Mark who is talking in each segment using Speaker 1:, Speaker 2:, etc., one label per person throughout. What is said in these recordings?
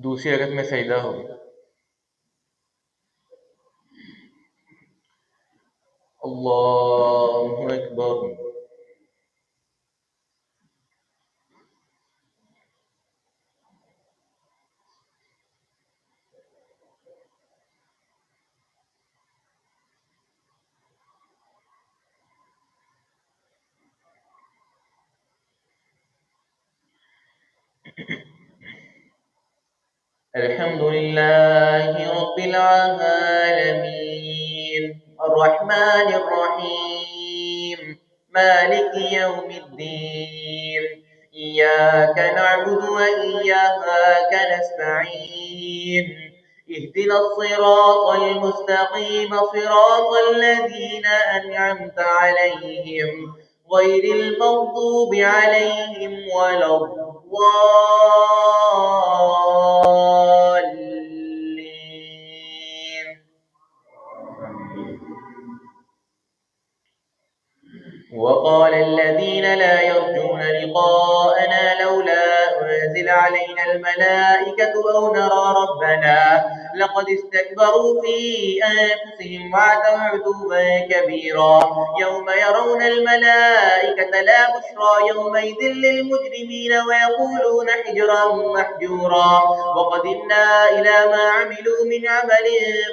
Speaker 1: दूसरी रकत में सजदा हो। अल्लाहु अकबर। अल्हम्दुलिल्लाहि रब्बिल आलमीन अर्रहमानिर रहीम मालिकि यौमिद्दीन इय्याका नअबुदु व इय्याका नस्तईन اهدنا الصراط المستقيم صراط الذين أنعمت عليهم غير المغضوب عليهم ولا الضالين. وقال الذين لا يرجون لقاءنا لولا أنزل علينا الملائكة أو نرى ربنا لقد استكبروا في أنفسهم وعتوا عتوا كبيرا يوم يرون الملائكة لا بشرى يومئذ للمجرمين ويقولون حجرا محجورا وقدمنا إلى ما عملوا من عمل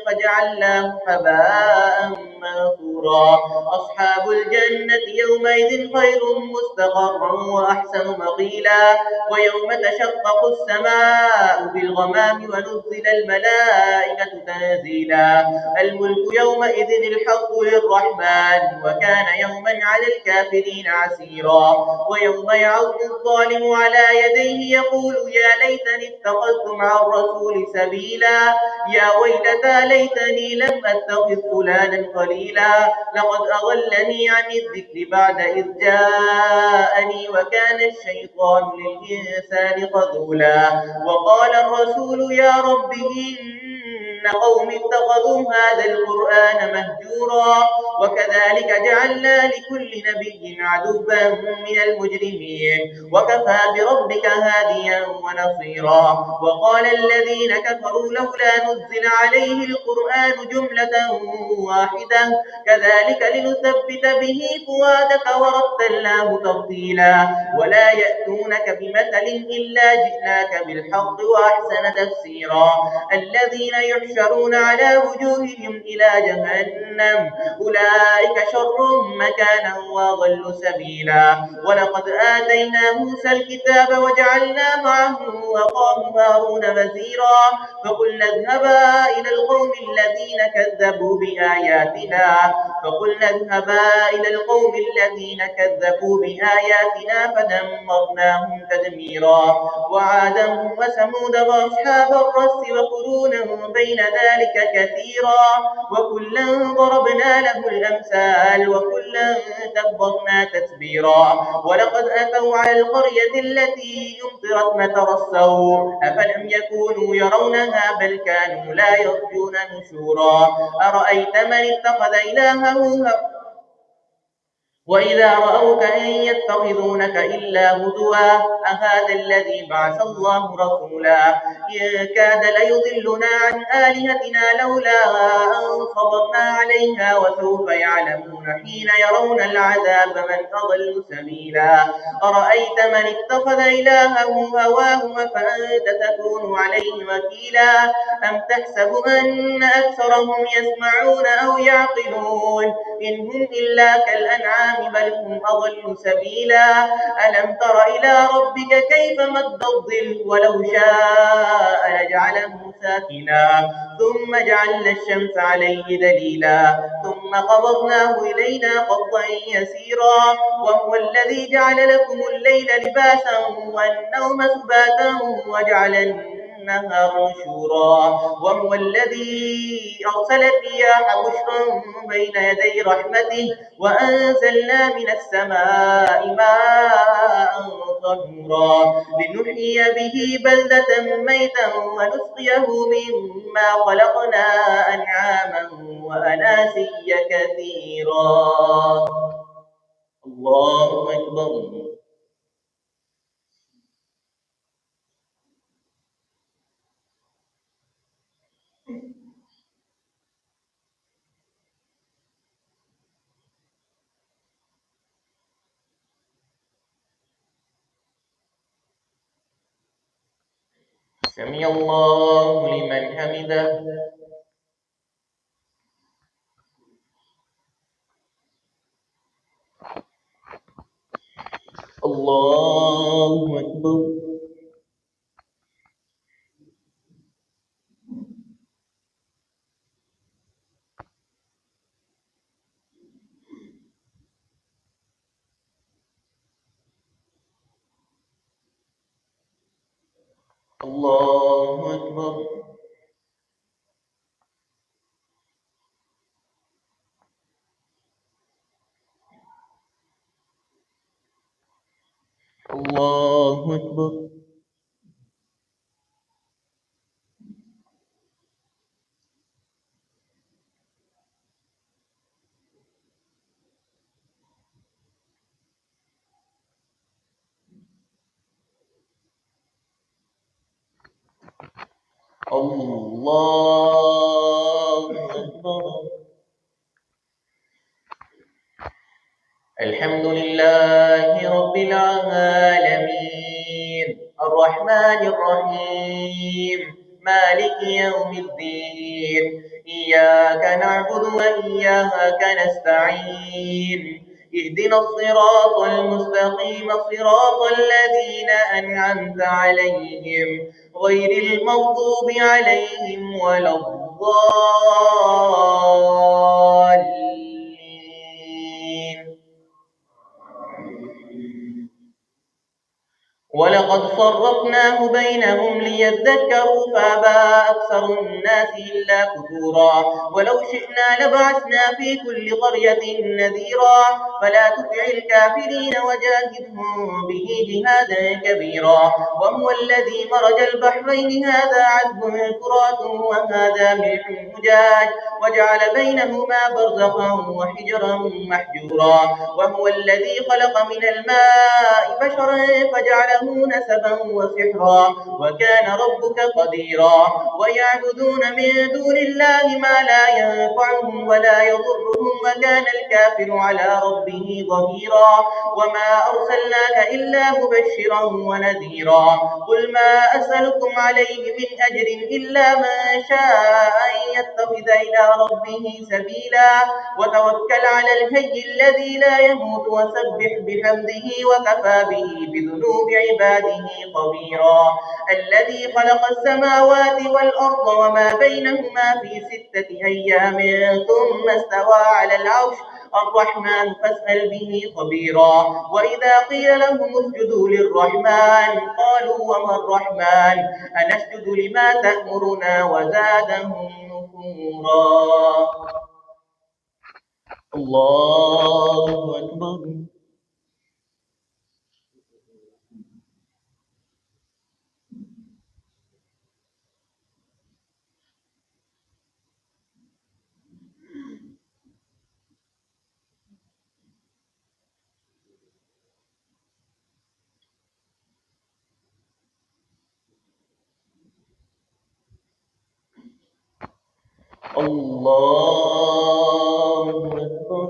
Speaker 1: فجعلناه هباء منثورا أصحاب الجنة يومئذ خير مستقرا وأحسن مقيلا ويوم تشقق السماء بالغمام ونزل الملائكة تنزيلا الملك يومئذ الحق للرحمن وكان يوما على الكافرين عسيرا ويوم يعض الظالم على يديه يقول يا ليتني اتخذت مع الرسول سبيلا يا ويلتى ليتني لم أتخذ فلانا خليلا لقد أضلني عن الذكر بعد إذ جاءني وكان الشيطان للإنسان خذولا وقال الرسول يا رب إن قوم اتخذوا هذا القرآن مهجورا وكذلك جعلنا لكل نبي عدوا من المجرمين وكفى بربك هاديا ونصيرا وقال الذين كفروا لولا نزل عليه القرآن جملة واحدة كذلك لنثبت به فؤادك ورتلناه ترتيلا ولا يأتونك بمثل إلا جئناك بالحق وأحسن تفسيرا الذين يحشرون على وجوههم إلى جهنم أولئك شر مكانا وأضل سبيلا ولقد آتينا موسى الكتاب وجعلنا معه أخاه هارون وزيرا فقلنا اذهبا إلى القوم الذين كذبوا بآياتنا فدمرناهم تدميرا وعادا وثمود وأصحاب الرس وقرونا بين ذلك كثيرا وكلا ضربنا له الأمثال وكلا تبرنا تتبيرا ولقد أتوا على القرية التي أمطرت مطر السوء أفلم يكونوا يرونها بل كانوا لا يرجون نشورا أرأيت من اتخذ إلهه وإذا رأوك إن يتخذونك إلا هزوا أهذا الذي بعث الله رسولا إن كاد ليضلنا عن آلهتنا لولا أن صبرنا عليها وسوف يعلمون حين يرون العذاب من أضل سبيلا أرأيت من اتخذ إلهه هواه فأنت تكون عليه وكيلا أم تحسب أن أكثرهم يسمعون أو يعقلون إن هم إلا كالأنعام بل هم أضل سبيلا ألم تر إلى ربك كيف مد الظل ولو شاء لجعله ساكنا ثم جعلنا الشمس عليه دليلا ثم قبضناه إلينا قبضا يسيرا وهو الذي جعل لكم الليل لباسا والنوم سباتا وجعل النهار نشورا وهو الذي أرسل الرياح بشرا بين يدي رحمته وأنزلنا من السماء ماء طهورا لنحيي به بلدة ميتا ونسقيه مما خلقنا أنعاما وأناسيا كثيرا الله أكبر. سمع الله لمن حمده. الله أكبر. الله أكبر. الله أكبر. الله أكبر. الحمد لله رب العالمين الرحمن الرحيم مالك يوم الدين إياك نعبد وإياك نستعين اهدنا الصراط المستقيم صراط الذين أنعمت عليهم غير المغضوب عليهم ولا الضالين. ولقد صرفناه بينهم ليذكروا فأبى أكثر الناس إلا كفورا ولو شئنا لبعثنا في كل قرية نذيرا فلا تطع الكافرين وجاهدهم به جهادا كبيرا وهو الذي مرج البحرين هذا عذب فرات وهذا ملح أجاج وجعل بينهما برزخا وحجرا محجورا وهو الذي خلق من الماء بشرا فجعله نسبا وسحرا وكان ربك قديرا ويعبدون من دون الله ما لا ينفعهم ولا يضرهم وكان الكافر على ربه ظهيرا وما أرسلناك إلا مبشرا ونذيرا قل ما أسألكم عليه من أجر إلا من شاء أن يتخذ إلى ربه سبيلا وتوكل على الحي الذي لا يموت وسبح بحمده وكفى به بذنوب عباده خبيرا الذي خلق السماوات والأرض وما بينهما في 6 أيام ثم استوى على العرش الرحمن فاسأل به خبيرا وإذا قيل لهم اسجدوا للرحمن قالوا وما الرحمن أنسجد لما تأمرنا وزادهم نفورا. الله أكبر. الله أكبر.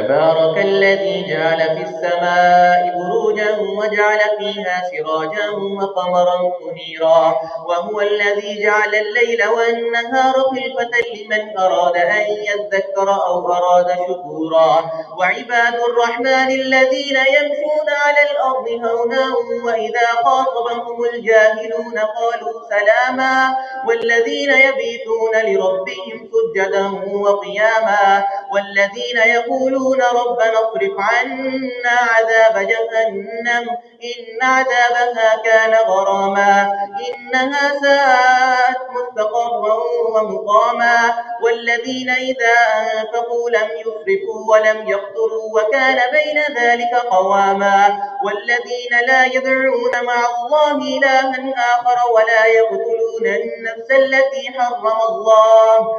Speaker 1: تبارك الذي جعل في السماء بروجا وجعل فيها سراجا وقمرا منيرا وهو الذي جعل الليل والنهار خلفة لمن أراد أن يذكر أو أراد شكورا وعباد الرحمن الذين يمشون على الأرض هونا وإذا خاطبهم الجاهلون قالوا سلاما والذين يبيتون لربهم سجدا وقياما والذين يقولون ربنا اصرف عنا عذاب جهنم إن عذابها كان غراما إنها ساءت مستقرا ومقاما والذين إذا أنفقوا لم يسرفوا ولم يقتروا وكان بين ذلك قواما والذين لا يدعون مع الله إلها آخر ولا يقتلون النفس التي حرم الله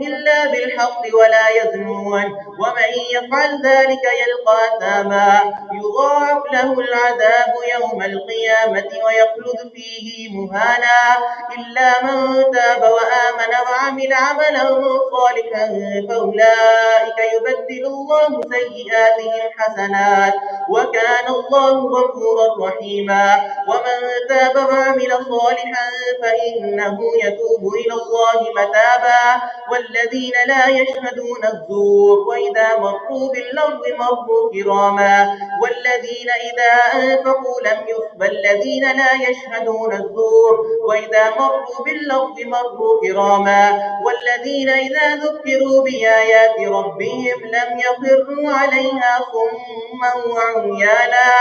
Speaker 1: إلا بالحق ولا يزنون ومن يفعل ذلك يلقى أثاما يضاعف له العذاب يوم القيامة ويخلد فيه مهانا إلا من تاب وآمن وعمل عملا صالحا فأولئك يبدل الله سيئاتهم حسنات وكان الله غفورا رحيما ومن تاب وعمل صالحا فإنه يتوب إلى الله متابا والذين لا يشهدون الزور وإذا مروا باللغو مروا كراما والذين إذا أنفقوا لم والذين لا يشهدون الزور وإذا مروا باللغو مروا كراما والذين إذا ذكروا بآيات ربهم لم يخروا عليها صما وعميانا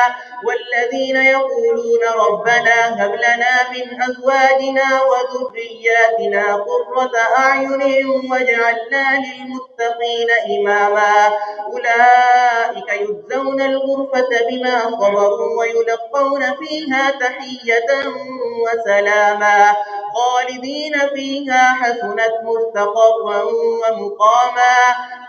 Speaker 1: والذين يقولون ربنا هب لنا من أزواجنا وذرياتنا قرة أعين واجعلنا للمتقين إماما أولئك يجزون الغرفة بما صبروا ويلقون فيها تحية وسلاما خالدين فيها حسنت مستقرا ومقاما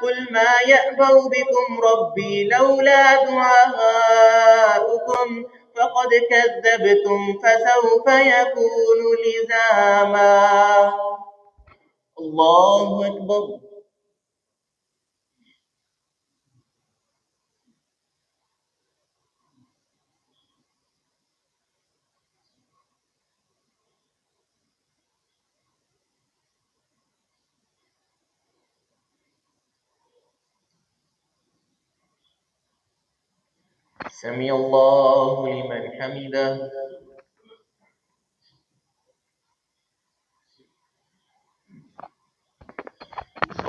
Speaker 1: قل ما يأبأ بكم ربي لولا دعاؤكم فقد كذبتم فسوف يكون لزاما الله أكبر سمع الله لمن حمده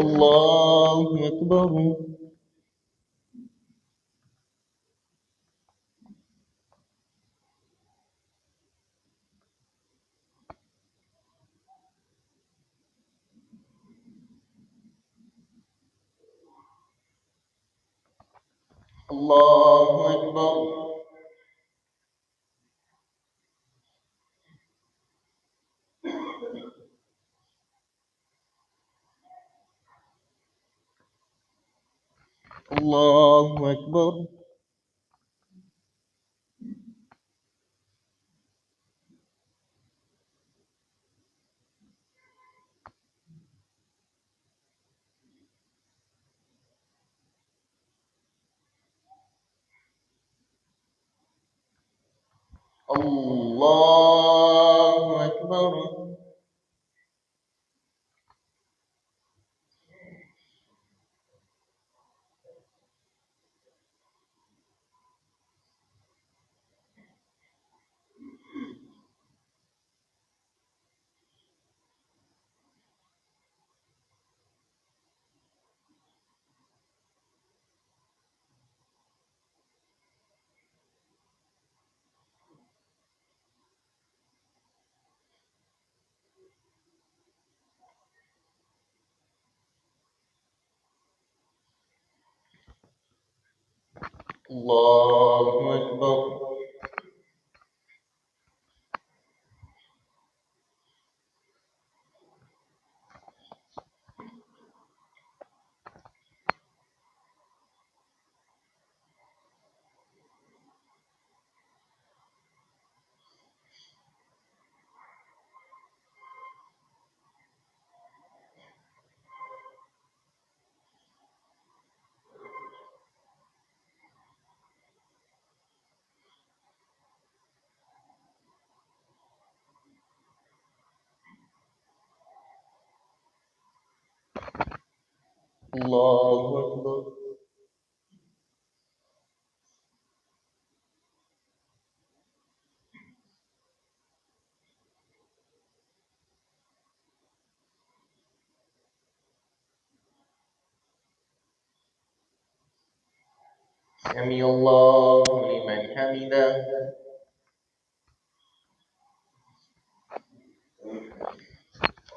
Speaker 1: الله أكبر الله أكبر الله أكبر الله أكبر الله أكبر الله أكبر. سمع الله لمن حمده.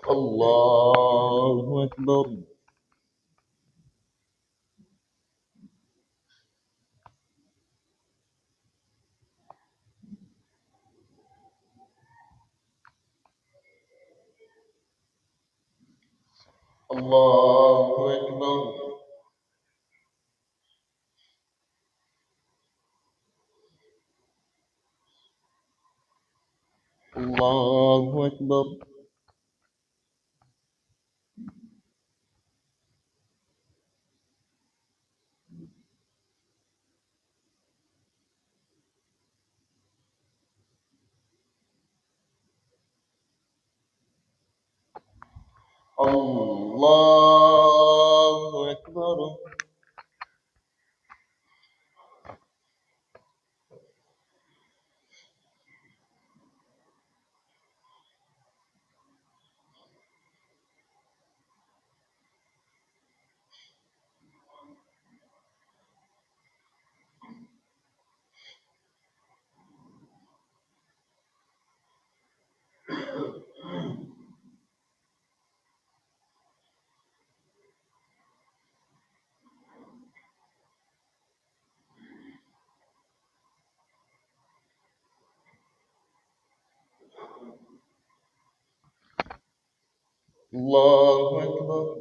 Speaker 1: الله أكبر. الله أكبر. الله أكبر. الله أكبر. الله أكبر.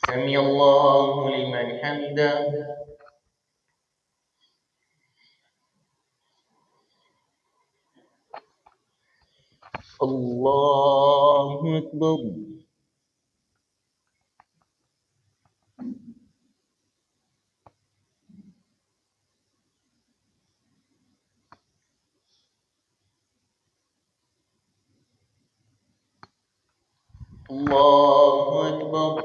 Speaker 1: سمع الله لمن حمده. الله أكبر. الله أكبر.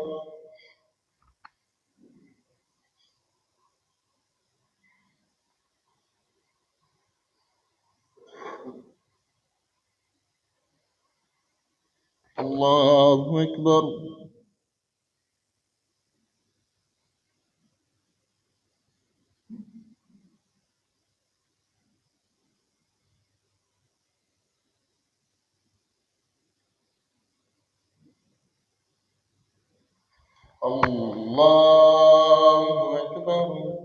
Speaker 1: الله أكبر. الله أكبر.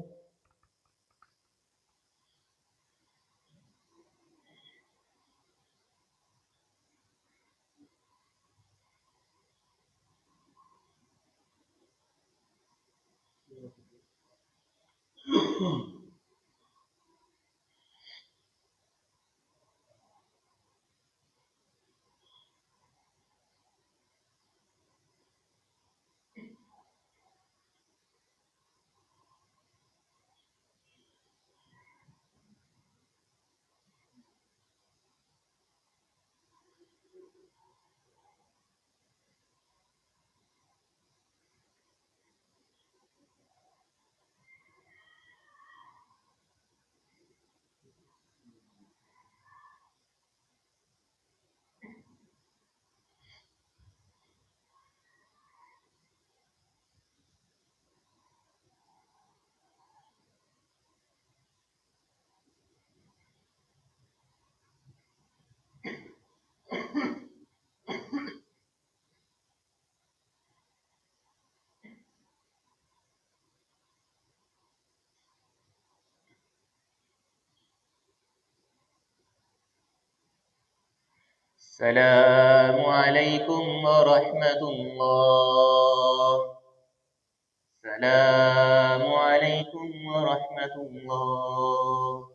Speaker 1: السلام عليكم ورحمة الله. السلام عليكم ورحمة الله.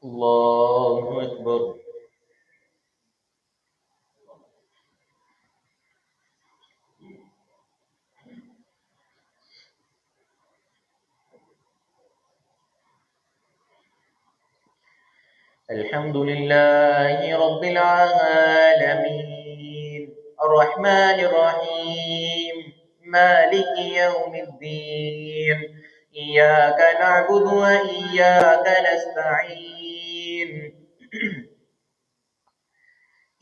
Speaker 1: الله أكبر. الحمد لله رب العالمين الرحمن الرحيم مالك يوم الدين إياك نعبد وإياك نستعين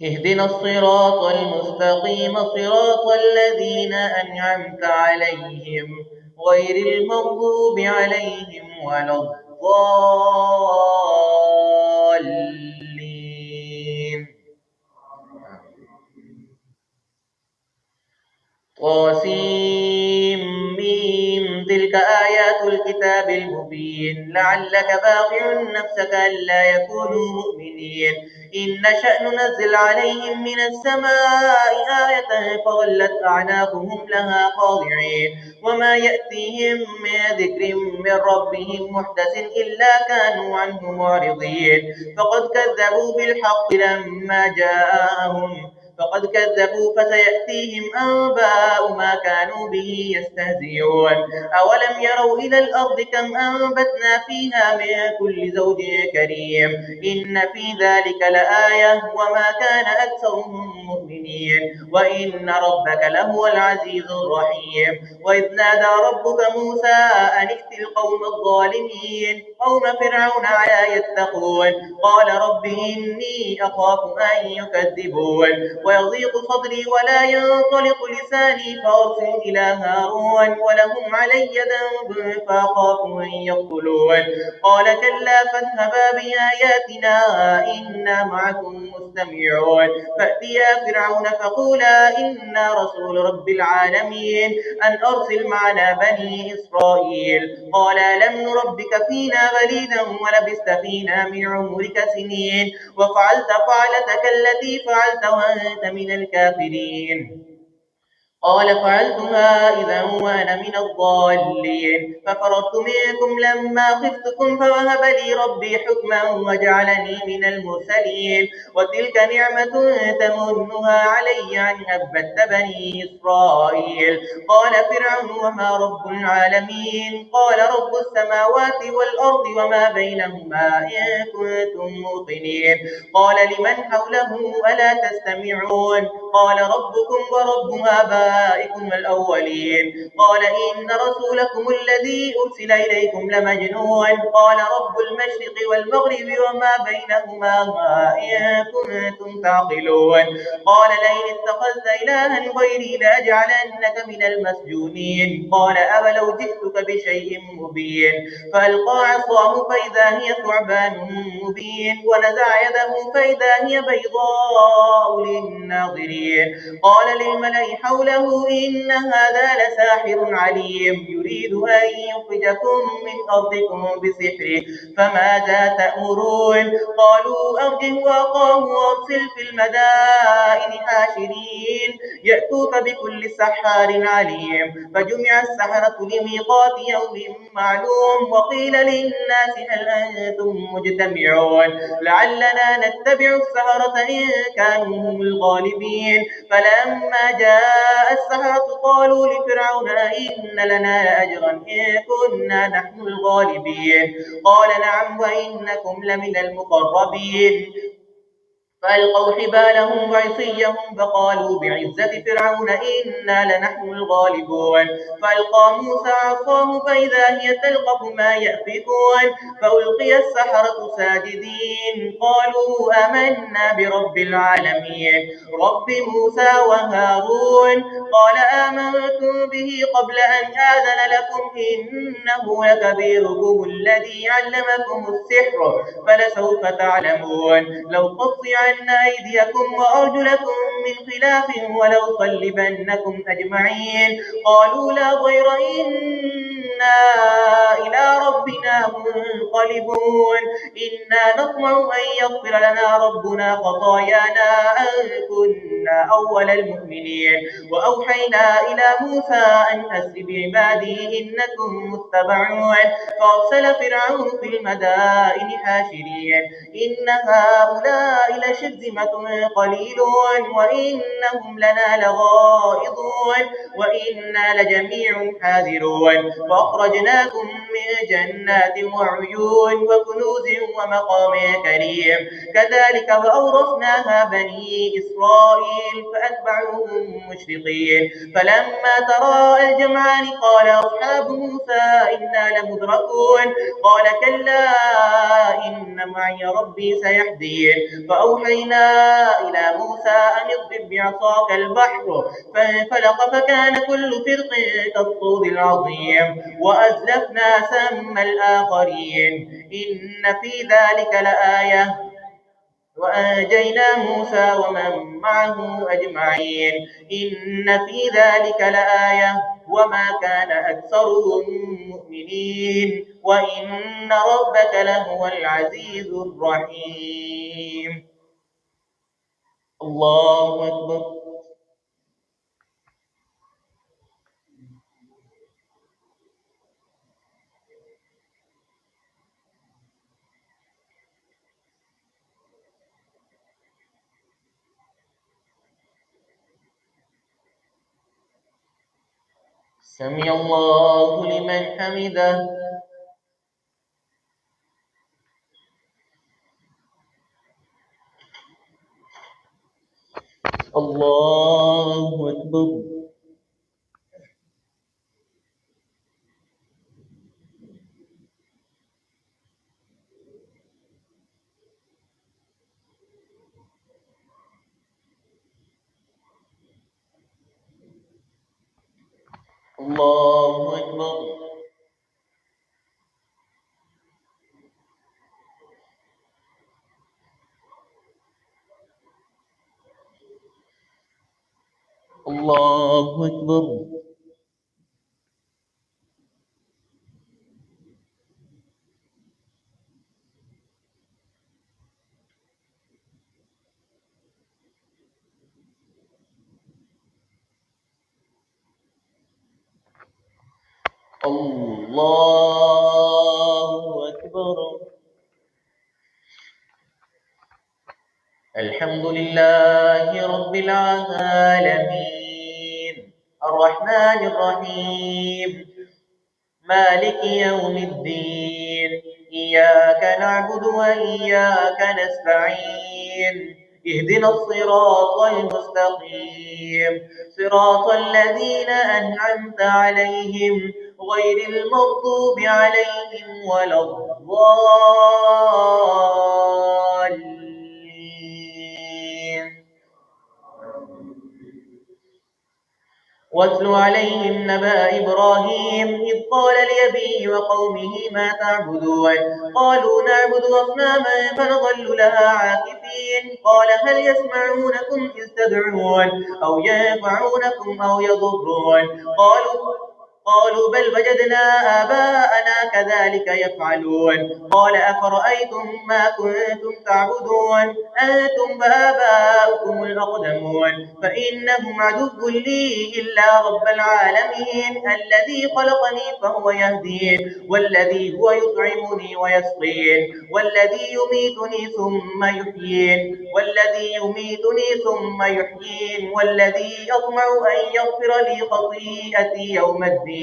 Speaker 1: اهدنا الصراط المستقيم صراط الذين أنعمت عليهم غير المغضوب عليهم ولا الضالين. طاسيم ميم تلك آيات الكتاب المبين لعلك باقع نفسك ألا يكونوا مؤمنين إن نشأ ننزل عليهم من السماء آية فظلت أعناقهم لها خاضعين وما يأتيهم من ذكر من ربهم محدث إلا كانوا عنه معرضين فقد كذبوا فسيأتيهم أنباء ما كانوا به يستهزئون أولم يروا إلى الأرض كم أنبتنا فيها من كل زوج كريم إن في ذلك لآية وما كان أكثرهم مؤمنين وإن ربك لهو العزيز الرحيم وإذ نادى ربك موسى أن ائت القوم الظالمين قوم فرعون ألا يتقون قال رب إني أخاف أن يكذبون ويضيق صدري ولا ينطلق لساني فأرسل إلى هارون ولهم علي ذنب فأخاف أن يقتلون قال كلا فاذهبا بآياتنا إنا معكم مستمعون فأتيا فرعون فقولا إنا رسول رب العالمين أن أرسل معنا بني إسرائيل قال لم نربك فينا وليدا ولبثت فينا من عمرك سنين وفعلت فعلتك التي فعلت وأنت من الكافرين قال فعلتها إذا وأنا من الضالين ففررت منكم لما خفتكم فوهب لي ربي حكما وجعلني من المرسلين وتلك نعمة تمنها علي أن عبدت بني إسرائيل قال فرعون وما رب العالمين قال رب السماوات والأرض وما بينهما إن كنتم موقنين قال لمن حوله ألا تستمعون قال ربكم ورب آبائكم الأولين قال إن رسولكم الذي أرسل إليكم لمجنون قال رب المشرق والمغرب وما بينهما إن كنتم تعقلون قال لئن اتخذت إلها غيري لأجعلنك من المسجونين قال أولو جئتك بشيء مبين فألقى عصاه فإذا هي ثعبان مبين ونزع يده فإذا هي بيضاء للناظرين قال للملأ حوله إن هذا لساحر عليم يريد أن يخرجكم من أرضكم بسحره فماذا تأمرون قالوا أرجه وأخاه وأرسل في المدائن حاشرين يأتوك بكل سحار عليم فجمع السحرة لميقات يوم معلوم وقيل للناس هل أنتم مجتمعون لعلنا نتبع السحرة إن كانوا هم الغالبين فلما جاء السحرة قالوا لفرعون إن لنا لأجرا إن كنا نحن الغالبين قال نعم وإنكم لمن المقربين فألقوا حبالهم وعصيهم فقالوا بعزة فرعون إنا لنحن الغالبون فألقى موسى عصاه فإذا هي تلقف ما يأفكون فألقي السحرة ساجدين قالوا آمنا برب العالمين رب موسى وهارون قال آمنتم به قبل أن آذن لكم إنه لكبيركم الذي علمكم السحر فلسوف تعلمون لو قطعن أيديكم وأرجلكم من خلاف ولأصلبنكم أجمعين قالوا لا ضير إنا إنا إلى ربنا منقلبون إنا نطمع أن يغفر لنا ربنا خطايانا أن كنا أول المؤمنين وأوحينا إلى موسى أن أسر بعبادي إنكم متبعون فأرسل فرعون في المدائن حاشرين إن هؤلاء لشرذمة قليلون وإنهم لنا لغائظون وإنا لجميع حاذرون فأخرجناكم من جنات وعيون وكنوز ومقام كريم كذلك وأورثناها بني إسرائيل فأتبعوهم مشرقين فلما تراءى الجمعان قال أصحاب موسى إنا لمدركون قال كلا إن معي ربي سيهدين فأوحينا إلى موسى أن اضرب بعصاك البحر فانفلق فكان كل فرق كالطود العظيم وأزلفنا ثم الآخرين إن في ذلك لآية وأنجينا موسى ومن معه أجمعين إن في ذلك لآية وما كان أكثرهم مؤمنين وإن ربك لهو العزيز الرحيم الله أكبر سمع الله لمن حمده الله أكبر الله أكبر الله أكبر الله أكبر الحمد لله رب العالمين الرحمن الرحيم مالك يوم الدين إياك نعبد وإياك نستعين اهدنا الصراط المستقيم صراط الذين أنعمت عليهم غير المغضوب عليهم ولا الضالين واتل عليهم نبأ إبراهيم إذ قال لأبيه وقومه ما تعبدون قالوا نعبد أصناما فنظل لها عاكفين قال هل يسمعونكم إذ تدعون أو ينفعونكم أو يضرون قالوا بل وجدنا آباءنا كذلك يفعلون قال أفرأيتم ما كنتم تعبدون أنتم وآباؤكم الأقدمون فإنهم عدو لي إلا رب العالمين الذي خلقني فهو يهدين والذي هو يطعمني ويسقين والذي يميتني ثم يحيين والذي أطمع أن يغفر لي خطيئتي يوم الدين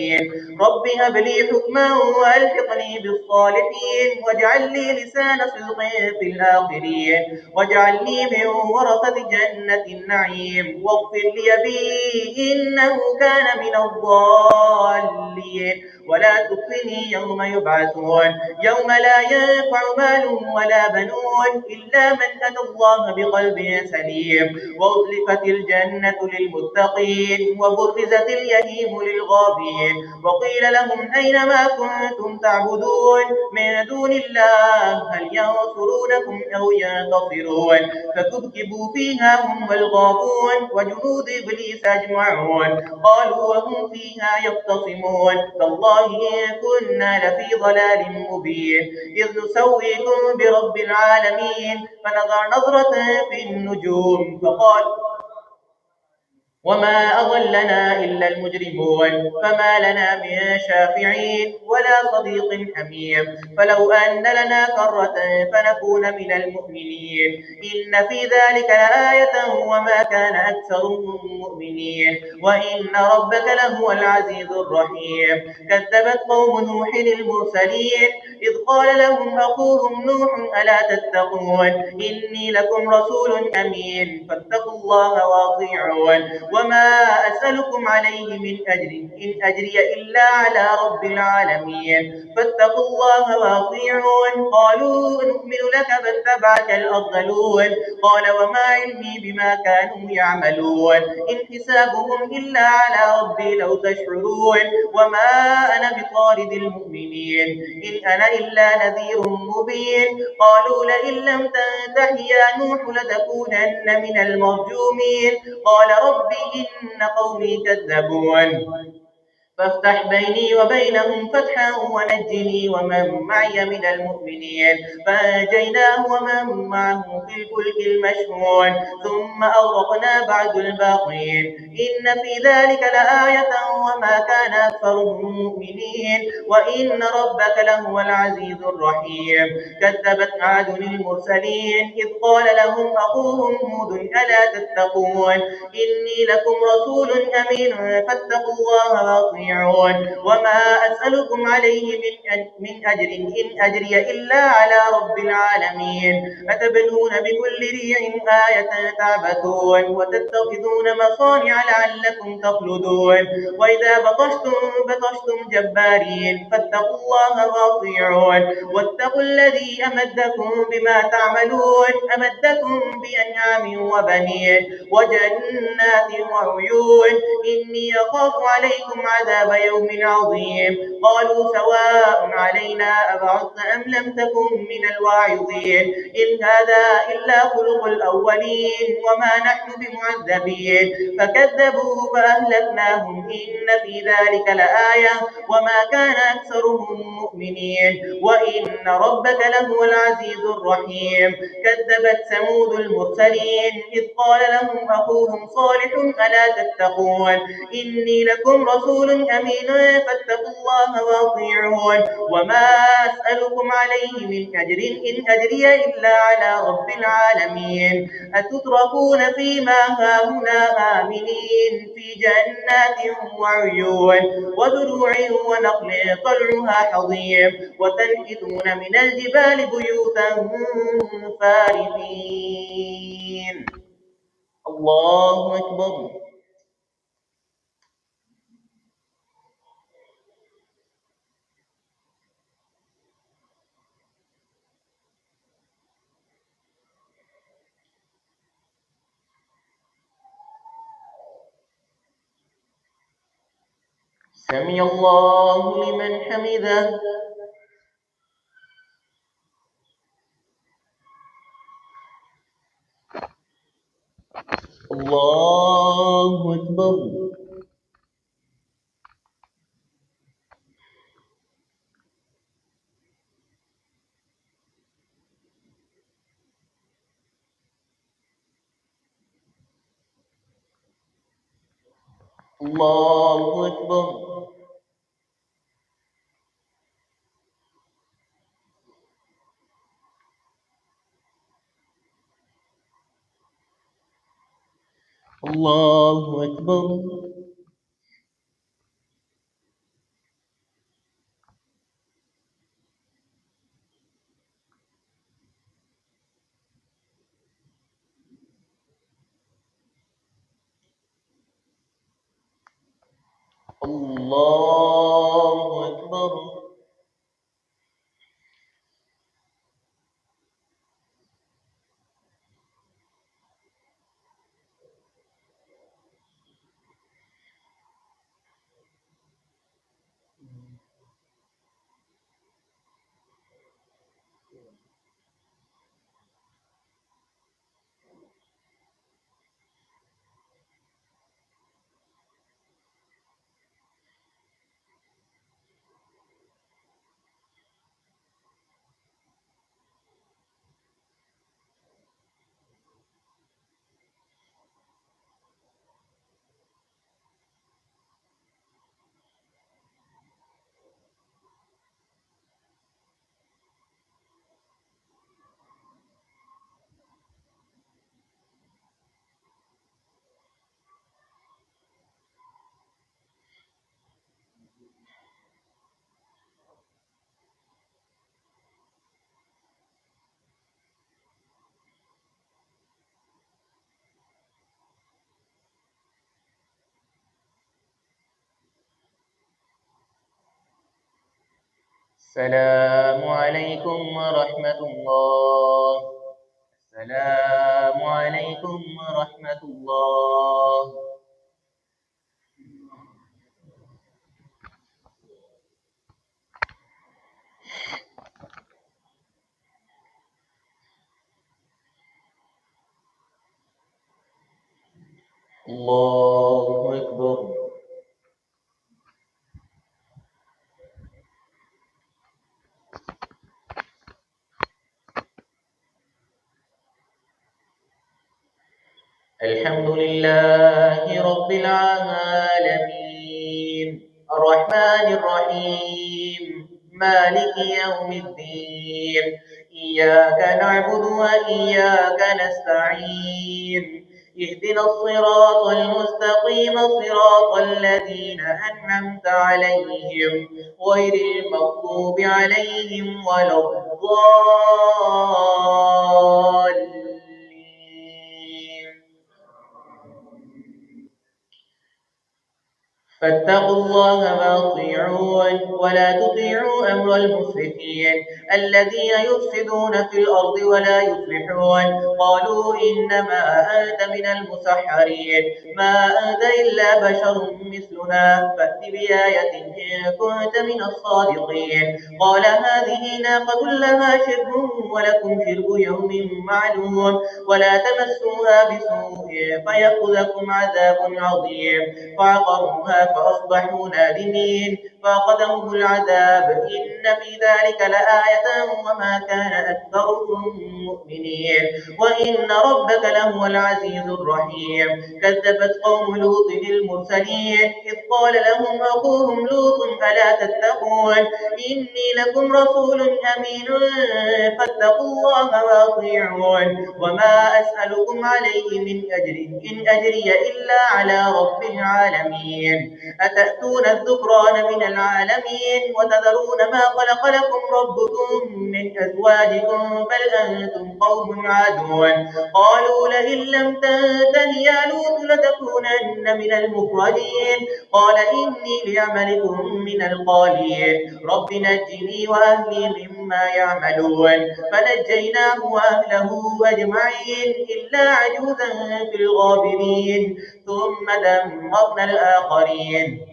Speaker 1: رب هب لي حكما وألحقني بالصالحين واجعل لي لسان صدق في الآخرين واجعلني من ورثة جنة النعيم واغفر لي أبي إنه كان من الضالين ولا تخزني يوم يبعثون يوم لا ينفع مال ولا بنون إلا من أتى الله بقلب سليم وأزلفت الجنة للمتقين وبرزت اليتيم للغابين وقيل لهم أين ما كنتم تعبدون من دون الله هل ينصرونكم أو ينتصرون فكبكبوا فيها هم والغابون وجنود إبليس أجمعون قالوا وهم فيها يختصمون تالله تالله إن كنا لفي ضلال مبين إذ نسويكم برب العالمين فنظر نظرة في النجوم فقال وما أضلنا إلا المجرمون فما لنا من شافعين ولا صديق حميم فلو أن لنا كرة فنكون من المؤمنين إن في ذلك لآية وما كان أكثرهم مؤمنين وإن ربك لهو العزيز الرحيم كذبت قوم نوح المرسلين إذ قال لهم أخوهم نوح ألا تتقون إني لكم رسول أمين فاتقوا الله وأطيعون وما أسألكم عليه من أجر إن أجري إلا على رب العالمين فاتقوا الله وأطيعون قالوا نؤمن لك فاتبعك الأرذلون قال وما علمي بما كانوا يعملون إن حسابهم إلا على ربي لو تشعرون وما أنا بطارد المؤمنين إن أنا إلا نذير مبين قالوا لئن لم تنته يا نوح لتكونن من المرجومين قال رب إن قومي كذبون فافتح بيني وبينهم فتحا ونجني ومن معي من المؤمنين فأنجيناه ومن معه في الفلك المشحون ثم أغرقنا بعد الباقين إن في ذلك لآية وما كان أكثرهم مؤمنين وإن ربك لهو العزيز الرحيم كذبت عاد المرسلين إذ قال لهم أخوهم هود ألا تتقون إني لكم رسول أمين فاتقوا الله وأطيعون وما أسألكم عليه من أجر إن أجري إلا على رب العالمين أتبنون بكل ريع آية تعبثون وتتخذون مصانع لعلكم تخلدون وإذا بطشتم جبارين فاتقوا الله وأطيعون واتقوا الذي أمدكم بما تعملون أمدكم بأنعام وبنين وجنات وعيون إني أخاف عليكم عذاب يوم عظيم قالوا سواء علينا أبعثت أم لم تكن من الواعظين إن هذا إلا خلق الأولين وما نحن بمعذبين فكذبوا فأهلكناهم إن في ذلك لآية وما كان أكثرهم مؤمنين وإن ربك لهو العزيز الرحيم كذبت ثمود المرسلين إذ قال لهم أخوهم صالح ألا تتقون إني لكم رسول أمين فاتقوا الله وأطيعون وما أسألكم عليه من أجر إن أجري إلا على رب العالمين أتتركون فيما هاهنا آمنين في جنات وعيون وزروع ونخل طلعها حظيم وتنحتون من الجبال بيوتا فارهين الله أكبر سمع الله لمن حمده الله أكبر الله أكبر الله أكبر الله أكبر السلام عليكم ورحمة الله. السلام عليكم ورحمة الله. الله أكبر. الحمد لله رب العالمين الرحمن الرحيم مالك يوم الدين إياك نعبد وإياك نستعين اهدنا الصراط المستقيم صراط الذين أنعمت عليهم غير المغضوب عليهم ولا الضالين. فاتقوا الله وأطيعون ولا تطيعوا أمر المسرفين الذين يفسدون في الأرض ولا يصلحون. قالوا إنما أنت من المسحرين ما أنت إلا بشر مثلنا فأت بآية إن كنت من الصادقين. قال هذه ناقة لها شرب ولكم شرب يوم معلوم ولا تمسوها بسوء فيأخذكم عذاب عظيم. فعقروها فأصبحوا نادمين فأخذهم العذاب إن في ذلك لآية وما كان أكثرهم مؤمنين وإن ربك لهو العزيز الرحيم. كذبت قوم لوط المرسلين إذ قال لهم أخوهم لوط ألا تتقون إني لكم رسول أمين فاتقوا الله وأطيعون وما أسألكم عليه من أجر إن أجري إلا على رب العالمين. أتأتون الذكران من العالمين وتذرون ما خلق لكم ربكم من أزواجكم بل أنتم قوم عادون. قالوا لئن لم تنته يا لوط لتكونن من المخرجين قال إني لعملكم من القالين رب نجني وأهلي مما يعملون. فنجيناه وأهله أجمعين إلا عجوزا في الغابرين ثم دمرنا الآخرين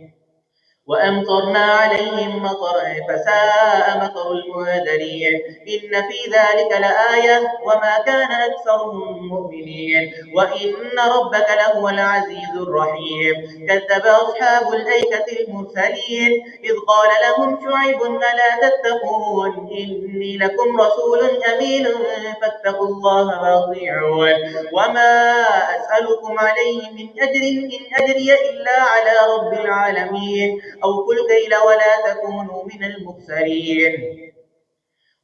Speaker 1: وأمطرنا عليهم مطرا فساء مطر المنذرين. إن في ذلك لآية وما كان أكثرهم مؤمنين وإن ربك لهو العزيز الرحيم. كذب أصحاب الأيكة المرسلين إذ قال لهم شعيب ألا تتقون إني لكم رسول أمين فاتقوا الله وأطيعون وما أسألكم عليه من أجر إن أجري إلا على رب العالمين. أوفوا الكيل ولا تكونوا من المخسرين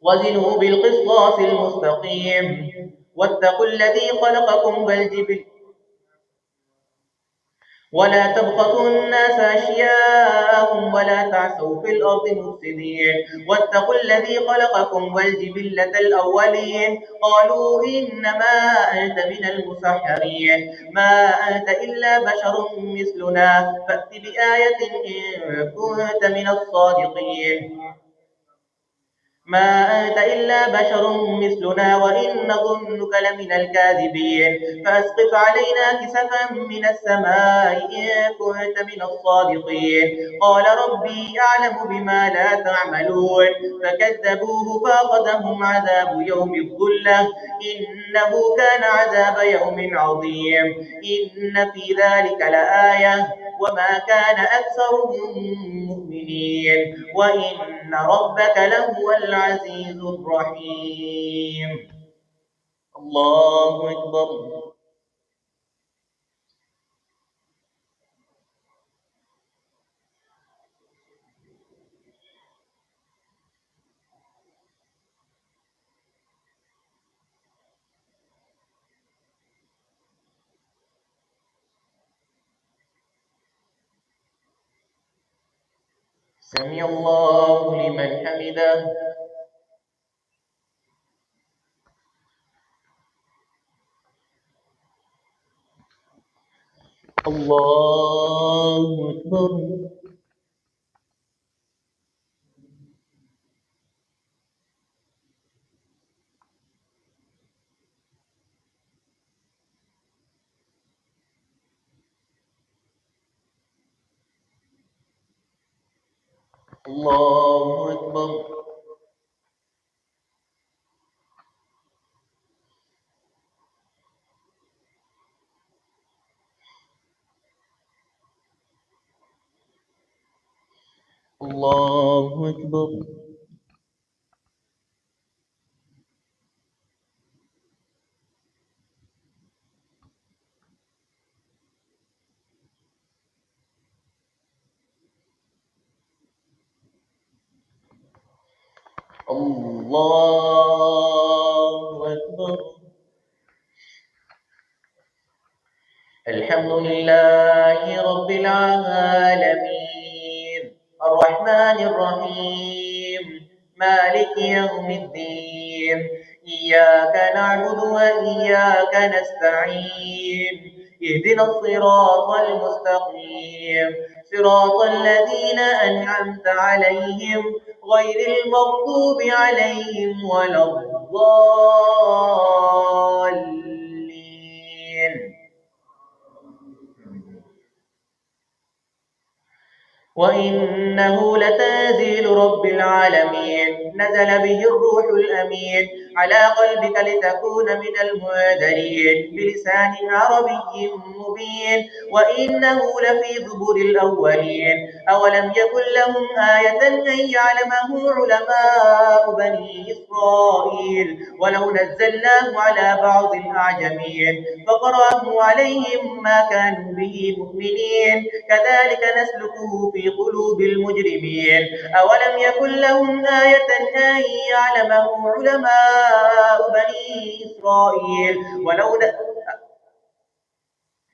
Speaker 1: وزنوا بالقسطاس المستقيم واتقوا الذي خلقكم والجبل ولا تبخسوا الناس أشياءهم ولا تعثوا في الأرض مفسدين. واتقوا الذي خلقكم والجبلة الأولين قالوا إنما أنت من المسحرين ما أنت إلا بشر مثلنا فأت بآية إن كنت من الصادقين. ما أنت إلا بشر مثلنا وإن نظنك لمن الكاذبين فأسقط علينا كسفا من السماء إن كنت من الصادقين. قال ربي أعلم بما لا تعملون فكذبوه فأخذهم عذاب يوم الظلة إنه كان عذاب يوم عظيم. إن في ذلك لآية وما كان أكثرهم مؤمنين وإن ربك لهو العزيز الرحيم. الله أكبر. سمع الله لمن حمده. الله أكبر. الله أكبر. الله أكبر. الله أكبر. الحمد لله رب العالمين الرحمن الرحيم مالك يوم الدين إياك نعبد وإياك نستعين اهدنا الصراط المستقيم صراط الذين أنعمت عليهم غير المغضوب عليهم ولا الضالين. وإنه لتنزيل رب العالمين نزل به الروح الأمين على قلبك لتكون من المنذرين بلسان عربي مبين وإنه لفي زبر الأولين أولم يكن لهم آية أن يعلمه علماء بني إسرائيل ولو نزلناه على بعض الأعجمين فقرأه عليهم ما كانوا به مؤمنين كذلك نسلكه في قلوب المجرمين أولم يكن لهم آية أن يعلمه علماء بني إسرائيل ولو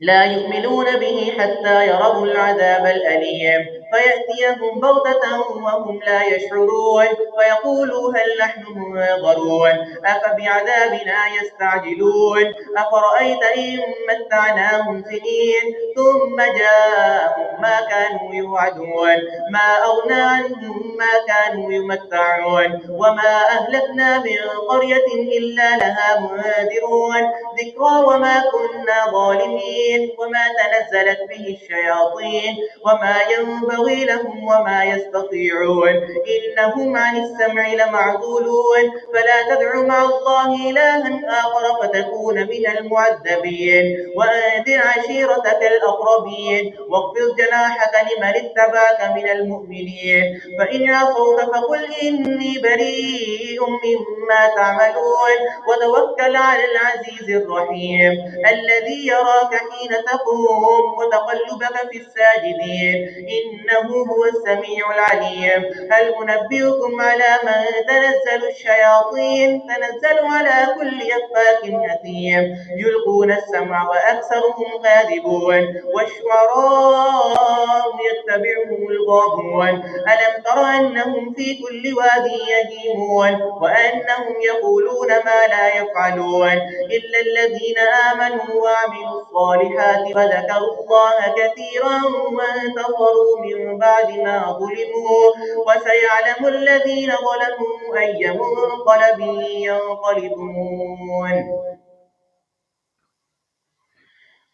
Speaker 1: لا يؤمنون به حتى يروا العذاب الأليم فيأتيهم بغتة وهم لا يشعرون فيقولوا هل نحن منظرون أفبعذابنا يستعجلون أفرأيت إن متعناهم سنين ثم جاءهم ما كانوا يوعدون ما أغنى عنهم ما كانوا يمتعون وما أهلكنا من قرية إلا لها منذرون ذكرى وما كنا ظالمين وما تنزلت به الشياطين وما ينبغي لهم وما يستطيعون إنهم عن السمع لمعزولون فلا تدع مع الله إلها آخر فتكون من المعذبين وأنذر عشيرتك الأقربين واخفض جناحك لمن اتبعك من المؤمنين فإن عصوك فقل إني بريء مما تعملون وتوكل على العزيز الرحيم الذي يراك حين تقوم وتقلبك في الساجدين إنه هو السميع العليم هل أنبئكم على من تنزل الشياطين تنزل على كل أفاك أثيم يلقون السمع وأكثرهم كاذبون والشعراء يتبعهم الغاوون ألم تر أنهم في كل واد يهيمون وأنهم يقولون ما لا يفعلون إلا الذين آمنوا وعملوا الصالحات وذكروا الله كثيرا وانتصروا من بعد ما ظلموا وسيعلم الذين ظلموا أي منقلب ينقلبون.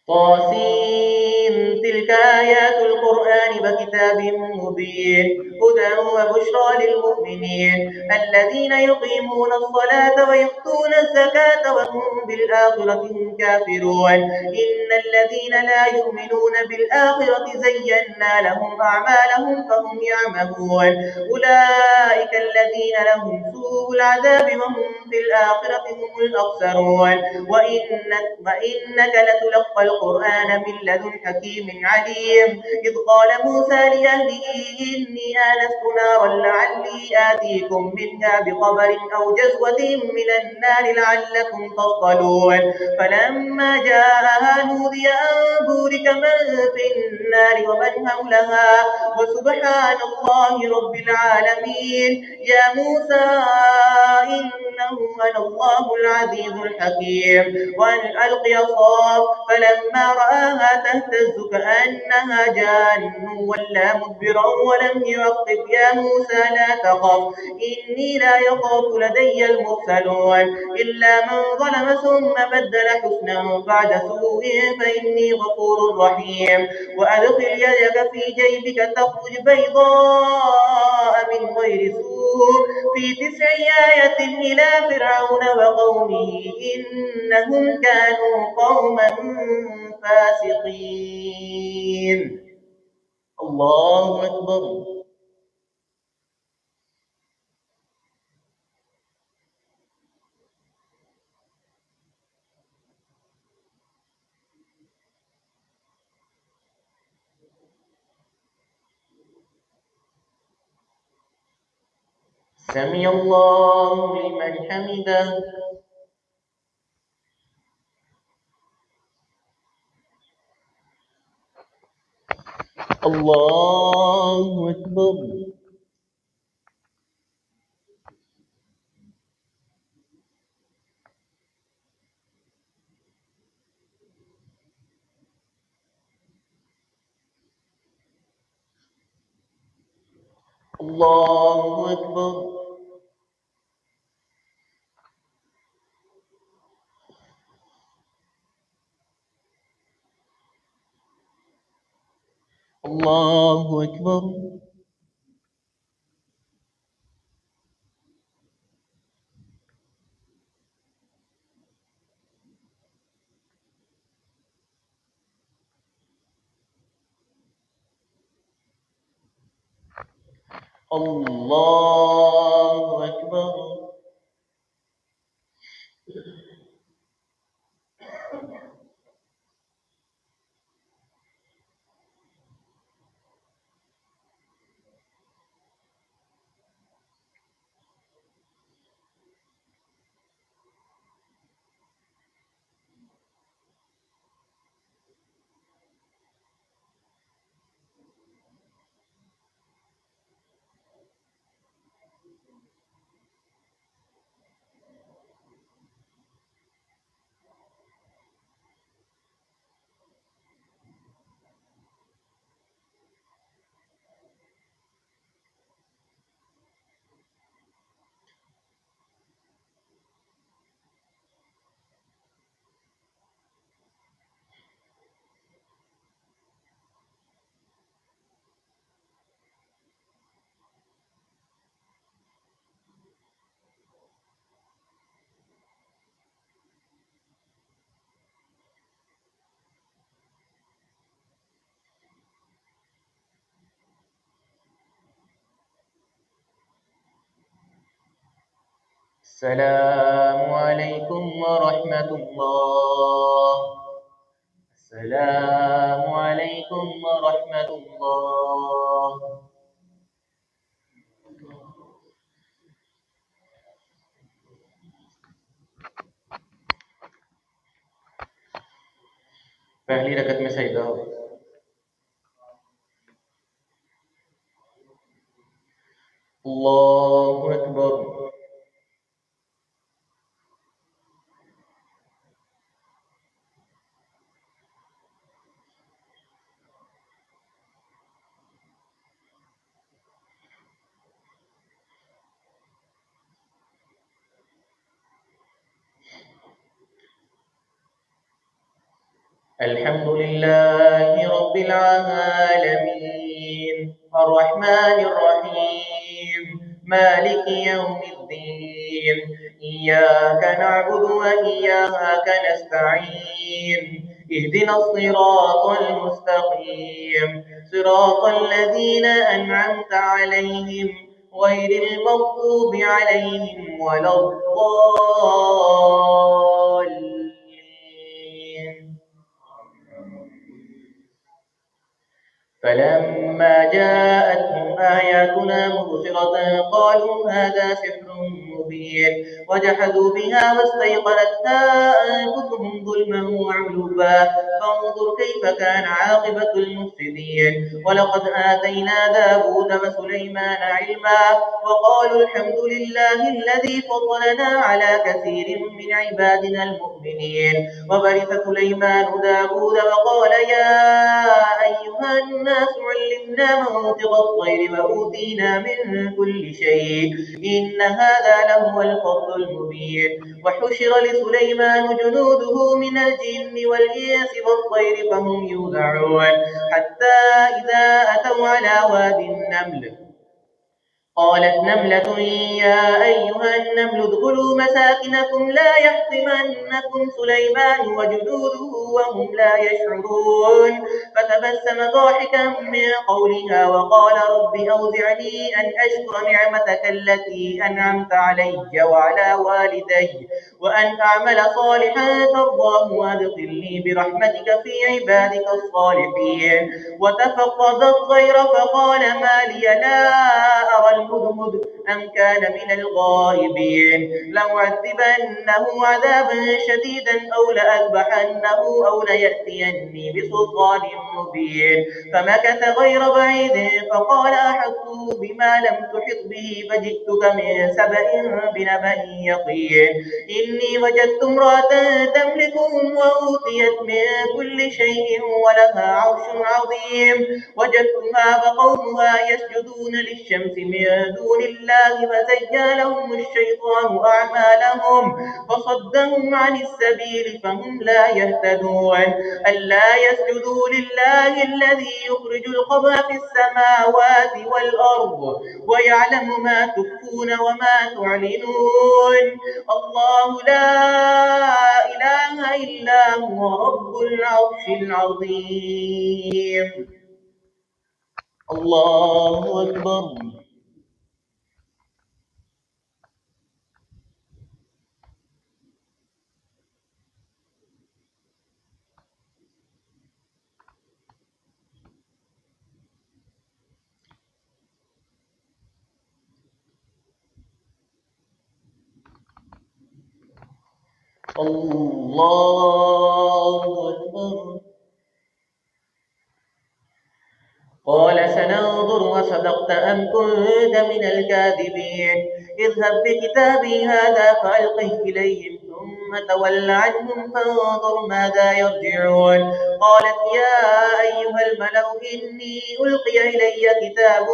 Speaker 1: طاسين تلك آيات القرآن وكتاب مبين هدى وبشرى للمؤمنين الذين يقيمون الصلاة ويؤتون الزكاة وهم بالآخرة هم كافرون إن الذين لا يؤمنون بالآخرة زينا لهم أعمالهم فهم يعمهون أولئك الذين لهم سوء العذاب وهم في الآخرة هم الأخسرون وإنك لتلقى القرآن من لدن حكيم عليم إذ قال موسى لأهله إني آنست نارا لعلي آتيكم منها بخبر أو جزوة من النار لعلكم تصطلون فلما جاءها نودي أن بورك من في النار ومن حولها وسبحان الله رب العالمين يا موسى إنه أنه أنا الله العزيز الحكيم وأن ألقي عصاه فلما رآها تهتز كأنها جان ولا مدبرا ولم يعقب يا موسى لا تخف إني لا يخاف لدي المرسلون إلا من ظلم ثم بدل حسنا بعد سوء فإني غفور رحيم وأدخل يدك في جيبك تخرج بيضاء من غير سوء في 9 آية إلى فرعون وقومه إنهم كانوا قوما فاسقين. الله أكبر. سمع الله لمن حمده. الله أكبر. الله أكبر. الله أكبر. الله أكبر. السلام عليكم ورحمة الله. السلام عليكم ورحمة الله. पहली रकत में सजदा हो। अल्लाहु अकबर। الحمد لله رب العالمين الرحمن الرحيم مالك يوم الدين إياك نعبد وإياك نستعين اهدنا الصراط المستقيم صراط الذين أنعمت عليهم غير المغضوب عليهم ولا الضالين. فلما جاءتهم آياتنا مبصرة قالوا هذا سحر مبين وجحدوا بها واستيقنتها أنفسهم ظلما وعلوا فانظر كيف كان عاقبة المفسدين ولقد آتينا داود وسليمان علما وقالوا الحمد لله الذي فضلنا على كثير من عبادنا المؤمنين وورث سليمان داود وقال يا أيها الناس علمنا منطق الطير وأوتينا من كل شيء إن هذا لهو الفضل المبين وحشر لسليمان جنوده من الجن والإنس والطير فهم يوزعون حتى إذا أتوا على واد النمل قالت نملة يا أيها النمل ادخلوا مساكنكم لا يحطمنكم سليمان وجنوده وهم لا يشعرون فتبسم ضاحكا من قولها وقال رب أوزعني أن أشكر نعمتك التي أنعمت علي وعلى والدي وأن أعمل صالحا ترضاه وأدخلني برحمتك في عبادك الصالحين وتفقد الطير فقال ما لي لا أرى الهدهد أم كان من الغائبين لأعذبنه عذابا شديدا أو لأذبحنه أو ليأتيني بسلطان مبين فمكث غير بعيد فقال أحطت بما لم تحط به فجئتك من سبأ بنبأ يقين إني وجدت امرأة تملكهم وأوتيت من كل شيء ولها عرش عظيم وجدتها وقومها يسجدون للشمس من دون الله فزين لهم الشيطان أعمالهم فصدهم عن السبيل فهم لا يهتدون ألا يسجدوا لله الذي يخرج الخبأ في السماوات والأرض ويعلم ما تخفون وما تعلنون الله لا إله إلا هو رب العرش العظيم الله أكبر الله أكبر قال سننظر وصدقت أم كنت من الكاذبين اذهب بكتابي هذا فألقه إليهم ثم تول عنهم فانظر ماذا يرجعون قالت يا أيها الملأ إني ألقي إلي كتاب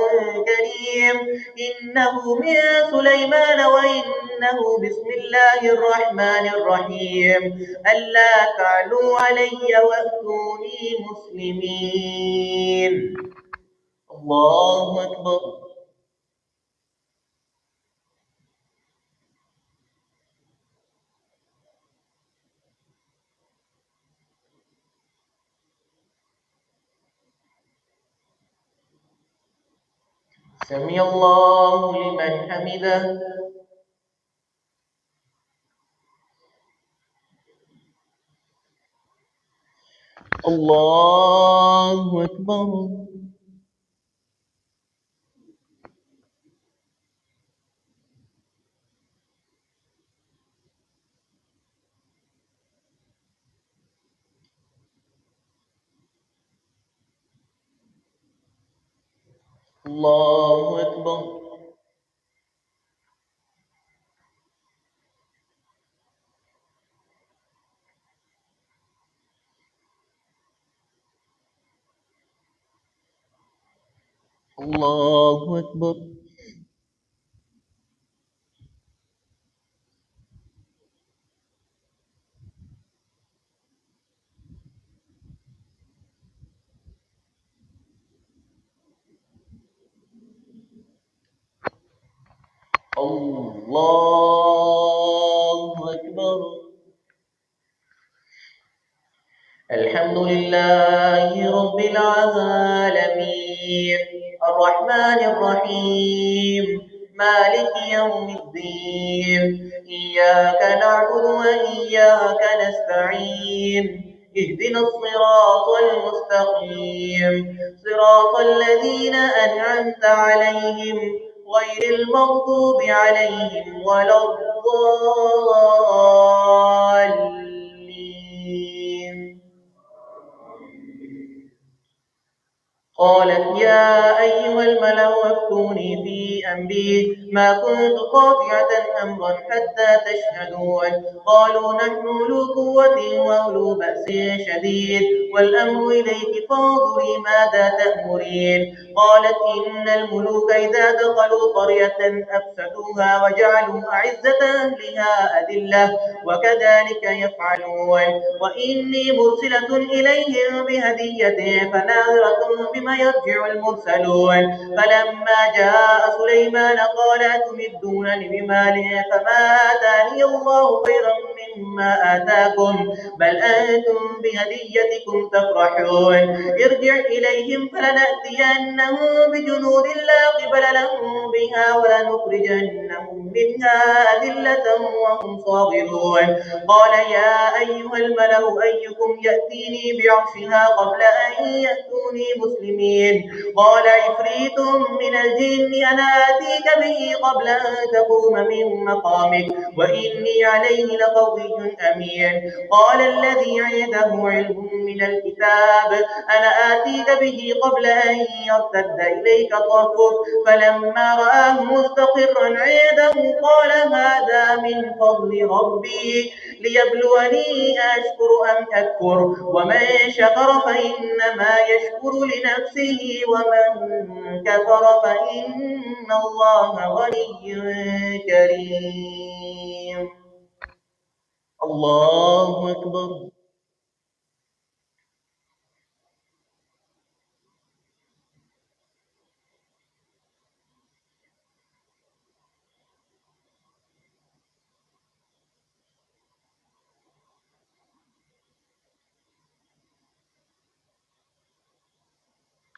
Speaker 1: كريم إنه من سليمان وإنه بسم الله الرحمن الرحيم ألا تعلوا علي وأتوني مسلمين الله أكبر سمع الله لمن حمده الله أكبر الله أكبر الله أكبر الله أكبر الحمد لله رب العالمين الرحمن الرحيم مالك يوم الدين إياك نعبد وإياك نستعين اهدنا الصراط المستقيم صراط الذين أنعمت عليهم غير المغضوب عليهم ولا الضالين. قالت يا أيها الملأ افتوني في أمري ما كنت قاطعة أمرا حتى تشهدون. قالوا نحن أولو قوة وأولو بأس شديد والأمر إليك فانظري ماذا تأمرين. قالت إن الملوك إذا دخلوا قرية أفسدوها وجعلوا أعزة أهلها أذلة وكذلك يفعلون. وإني مرسلة إليهم بهدية فناظرة بما يرجع المرسلون. فلما جاء سليمان قال أتمدونني بمال فما آتاني الله خيرا مما آتاكم بل أنتم بهديتكم تفرحون. ارجع إليهم فلنأتينهم بجنود لا قبل لهم بها ولنخرجنهم منها أذلة وهم صاغرون. قال يا أيها الملأ أيكم يأتيني بعرشها قبل أن يأتوني مسلمين. قال عفريت من الجن أنا آتيك به قبل أن تقوم من مقامك وإني عليه لقوي أمين. قال الذي عنده علم من الكتاب أنا آتيك به قبل أن يرتد إليك طرفك فلما رآه مستقرا عنده قال هذا من فضل ربي ليبلوني أشكر أم أكفر ومن شكر فإنما يشكر لنفسه ومن كفر فإن الله غني كريم. الله أكبر.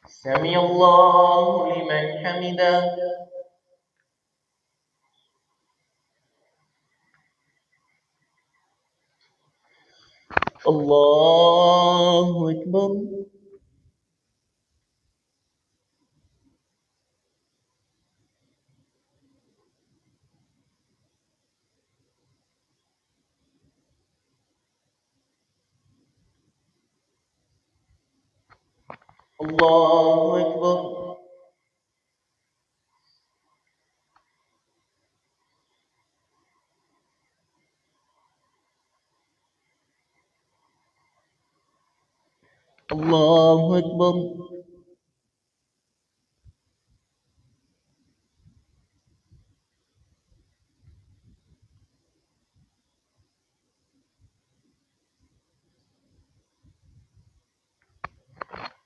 Speaker 1: سمع الله لمن حمده. الله أكبر. الله أكبر. الله أكبر.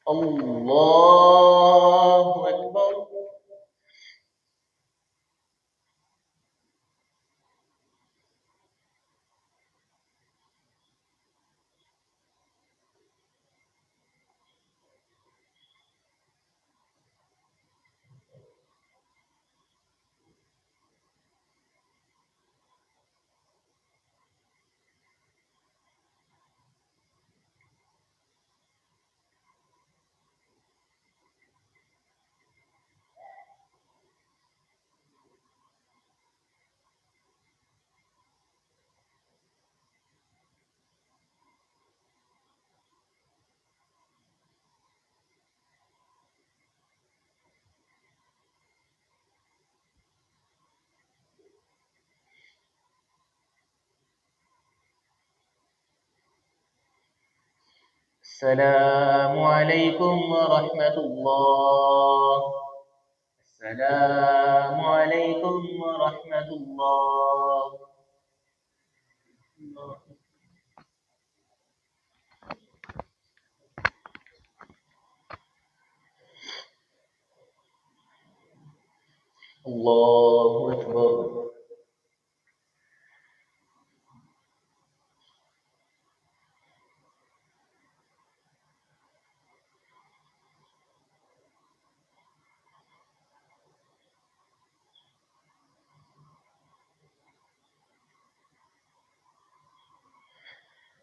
Speaker 1: الله أكبر. السلام عليكم ورحمة الله. السلام عليكم ورحمة الله. الله أكبر.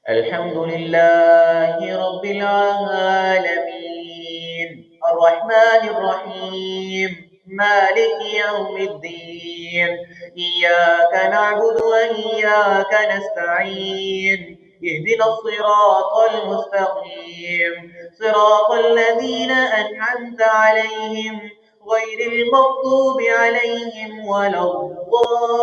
Speaker 1: الحمد لله رب العالمين الرحمن الرحيم مالك يوم الدين إياك نعبد وإياك نستعين اهدنا الصراط المستقيم صراط الذين أنعمت عليهم غير المغضوب عليهم ولا الضالين.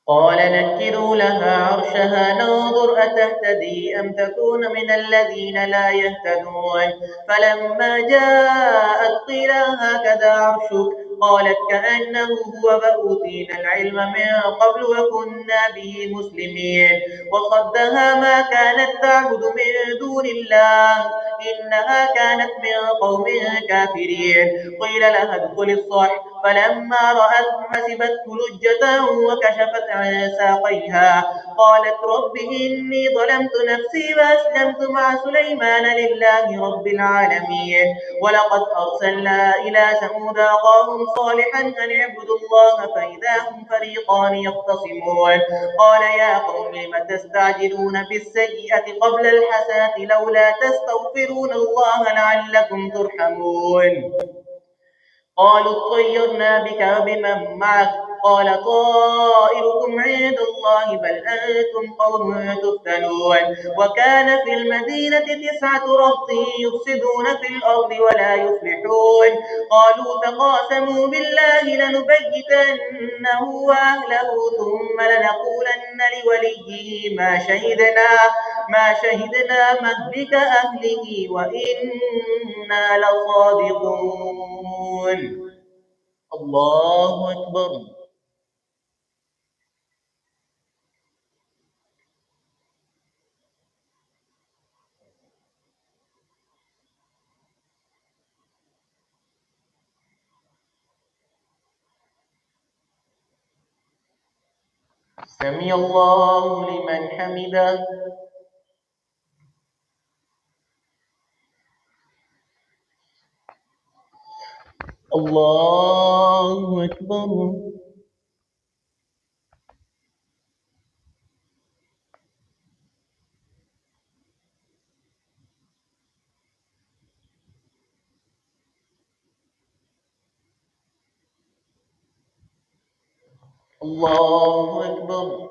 Speaker 1: قال نكروا لها عرشها ننظر أتهتدي أم تكون من الذين لا يهتدون فلما جاءت قيل هكذا عرشك قالت كأنه هو وأوتينا العلم من قبل وكنا به مسلمين وصدها ما كانت تعبد من دون الله إنها كانت من قوم كافرين قيل لها ادخل الصرح فلما رأته حسبته لجة وكشفت عن ساقيها قالت رب إني ظلمت نفسي وأسلمت مع سليمان لله رب العالمين ولقد أرسلنا إلى ثمود أخاهم صالحا أن اعبدوا الله فإذا هم فريقان يختصمون قال يا قوم لم تستعجلون بالسيئة قبل الحسنة لولا تستغفرون الله لعلكم ترحمون قالوا اطيرنا بك وبمن معك قال طائركم عند الله بل أنتم قوم تفتنون وكان في المدينة 9 رهط يفسدون في الأرض ولا يصلحون قالوا تقاسموا بالله لنبيتنه وأهله ثم لنقولن لوليه ما شهدنا مهلك أهله وإنا لصادقون. الله أكبر. سمع الله لمن حمده. الله أكبر. الله أكبر.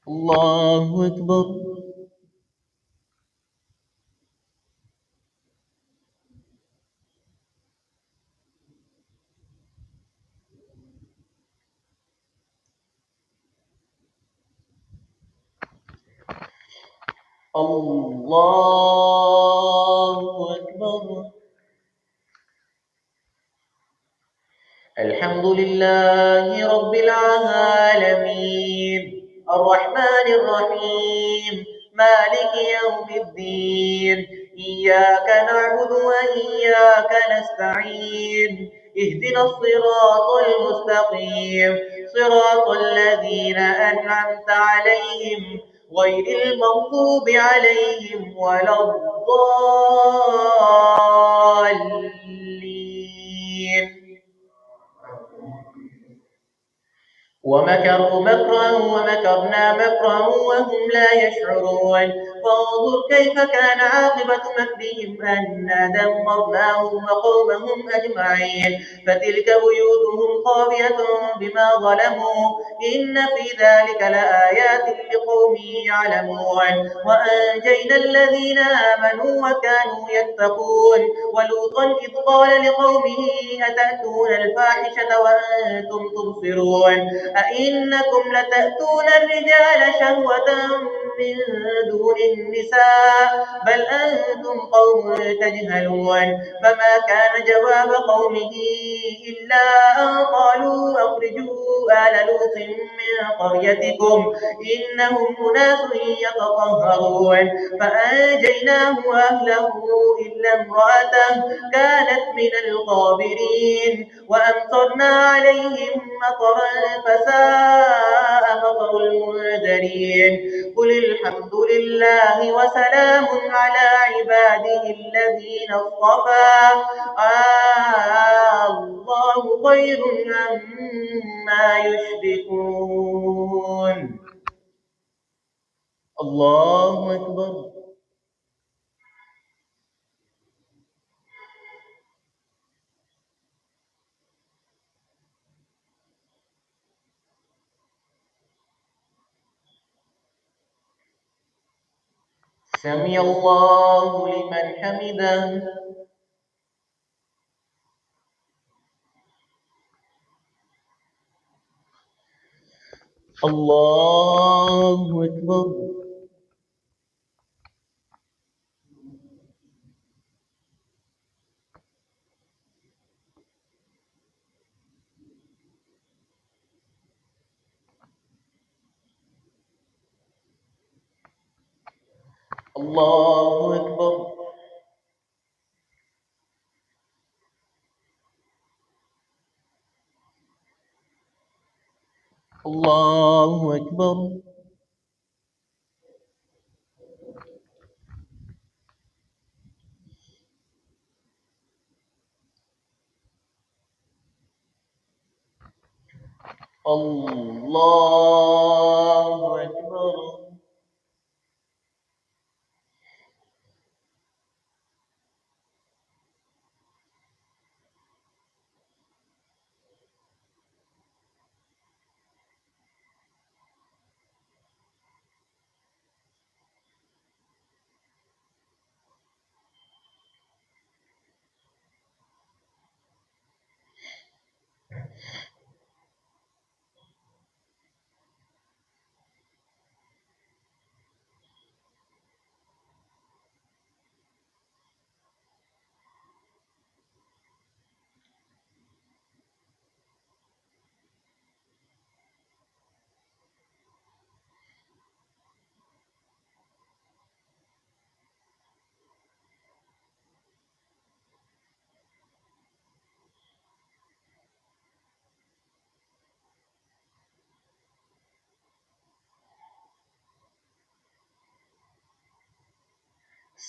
Speaker 1: الله أكبر. الله أكبر. الحمد لله رب العالمين الرحمن الرحيم مالك يوم الدين إياك نعبد وإياك نستعين اهدنا الصراط المستقيم صراط الذين أنعمت عليهم غير المغضوب عليهم ولا الضالين. ومكروا مكرا ومكرنا مكرا وهم لا يشعرون فانظر كيف كان عاقبة مكرهم أنا دمرناهم وقومهم أجمعين فتلك بيوتهم خاوية بما ظلموا إن في ذلك لآيات لقوم يعلمون وأنجينا الذين آمنوا وكانوا يتقون ولوطا إذ قال لقومه أتأتون الفاحشة وأنتم تبصرون أئنكم لتأتون الرجال شهوة من دون النساء بل أنتم قوم تجهلون فما كان جواب قومه إلا أن قالوا أخرجوا آل لوط من قريتكم إنهم أناس يتطهرون فأنجيناه وأهله إلا امرأته كانت من الغابرين وأمطرنا عليهم مطرا فساء مطر المنذرين قل الحمد لله وسلام على عباده الذين اصطفى الله خير عما يشركون. الله أكبر. سمع الله لمن حمده. الله أكبر. الله أكبر. الله أكبر. الله أكبر.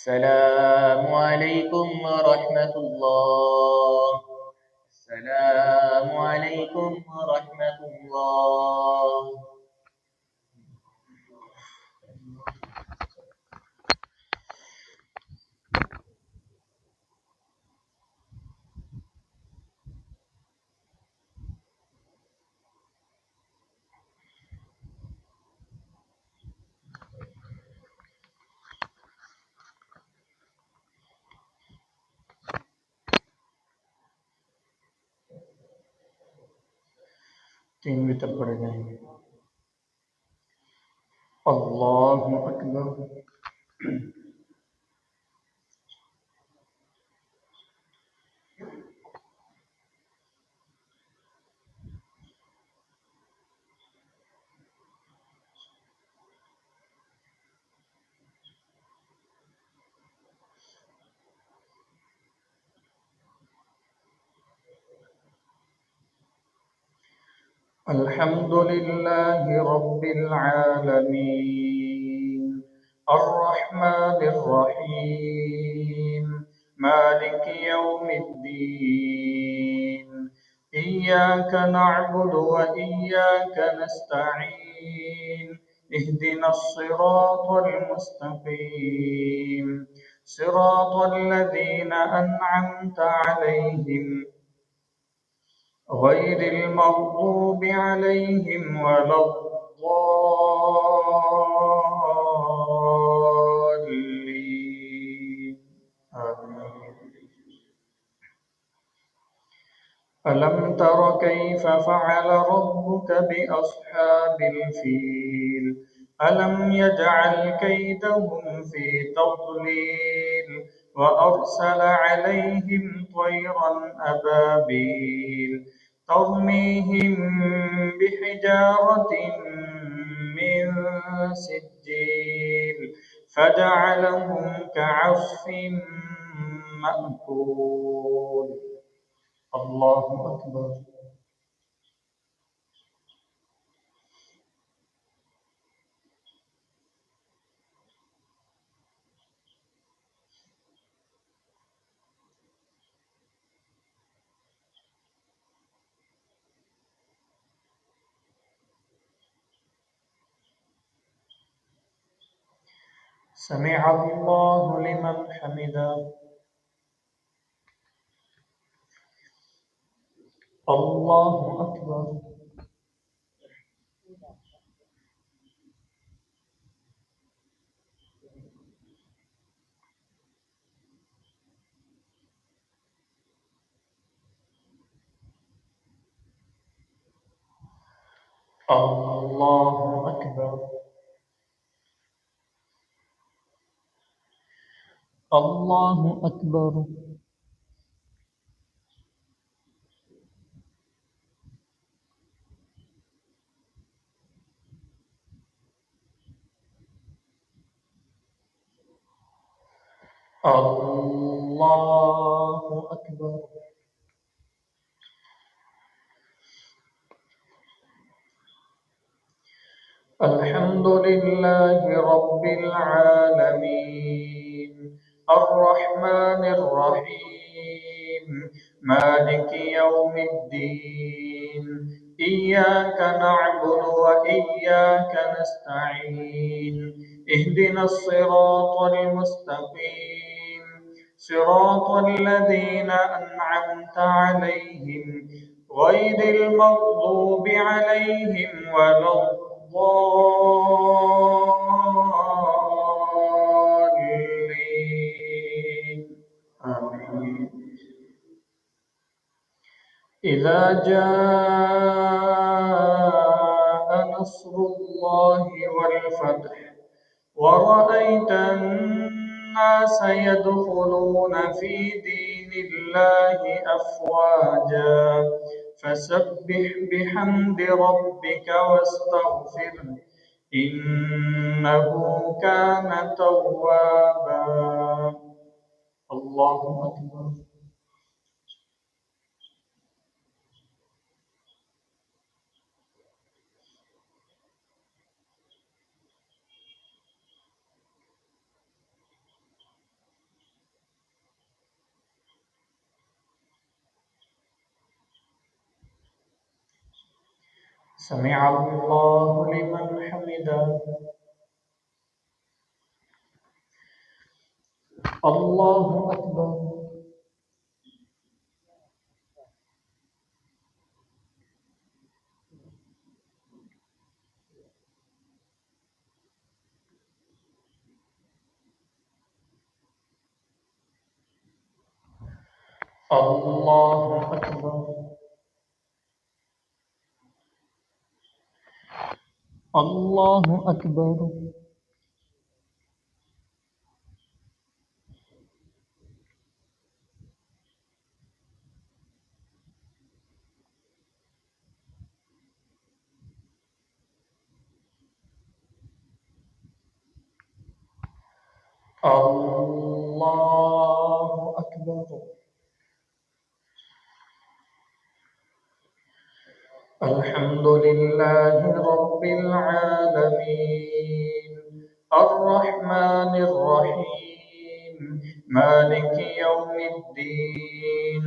Speaker 1: السلام عليكم ورحمة الله. السلام عليكم ورحمة الله. तीन भी तब पड़ जाएंगे। अल्लाहु अकबर। الحمد لله رب العالمين الرحمن الرحيم مالك يوم الدين إياك نعبد وإياك نستعين اهدنا الصراط المستقيم صراط الذين أنعمت عليهم غير المغضوب عليهم ولا الضالين آمين. ألم تر كيف فعل ربك بأصحاب الفيل ألم يجعل كيدهم في تضليل وأرسل عليهم طيرا أبابيل ترميهم بحجارة من سجيل فجعلهم كعصف مأكول. الله أكبر.
Speaker 2: سمع الله لمن حمده. الله أكبر. الله أكبر. الله أكبر. الله أكبر. الحمد لله رب العالمين الرحمن الرحيم مالك يوم الدين إياك نعبد وإياك نستعين اهدنا الصراط المستقيم صراط الذين أنعمت عليهم غير المغضوب عليهم ولا الضالين آمين. إذا جاء نصر الله والفتح ورأيت الناس يدخلون في دين الله أفواجا فسبح بحمد ربك واستغفره إنه كان توابا. الله أكبر. سمع الله لمن حمده. الله أكبر. الله أكبر. الله أكبر. الله أكبر. الحمد لله رب العالمين الرحمن الرحيم مالك يوم الدين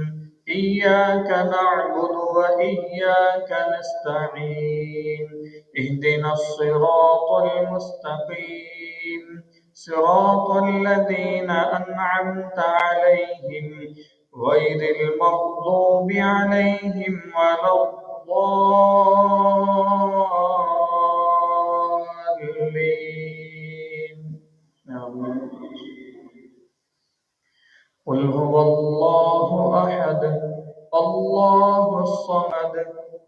Speaker 2: إياك نعبد وإياك نستعين اهدنا الصراط المستقيم صراط الذين أنعمت عليهم غير المغضوب عليهم ولا الضالين آمين. قل هو الله أحد الله الصمد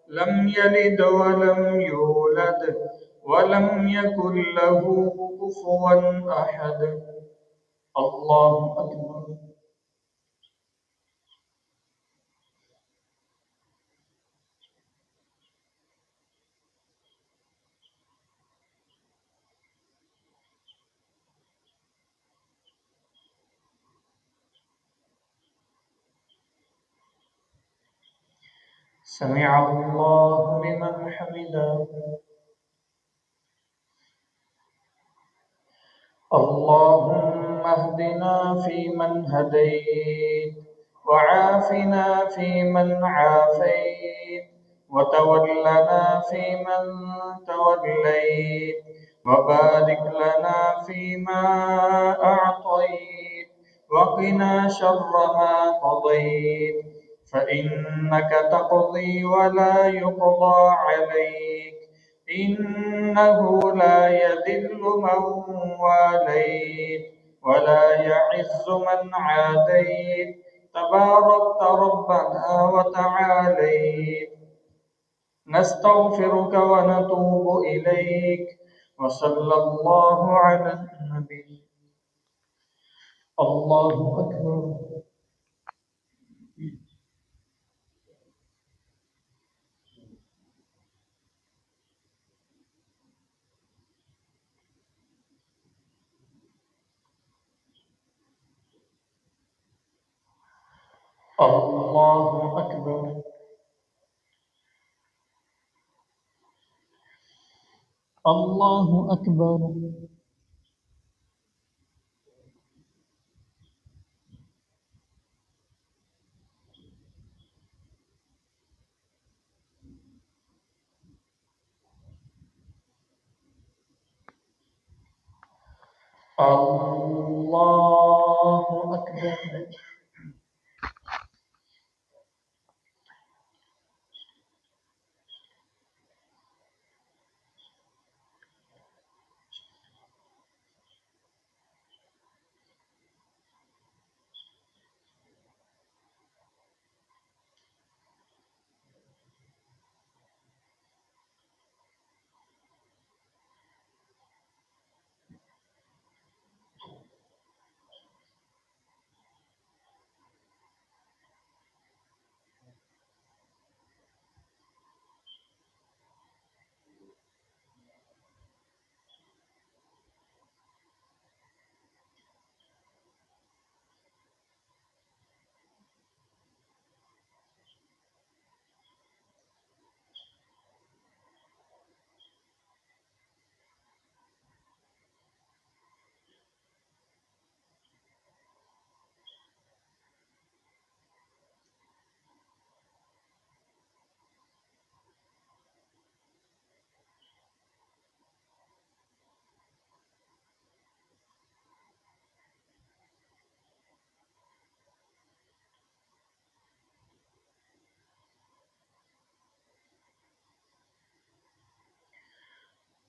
Speaker 2: لم يلد ولم يولد ولم يكن له كفوا أحد. الله أكبر. سمع الله لمن حمده. اللهم اهدنا فيمن هديت وعافنا فيمن عافيت وتولنا فيمن توليت وبارك لنا فيما أعطيت وقنا شر ما قضيت فإنك تقضي ولا يقضى عليك إنه لا يذل من واليت ولا يعز من عاديت تباركت ربنا وتعاليت نستغفرك ونتوب إليك وصلى الله على النبي. الله أكبر. الله أكبر. الله أكبر. الله أكبر.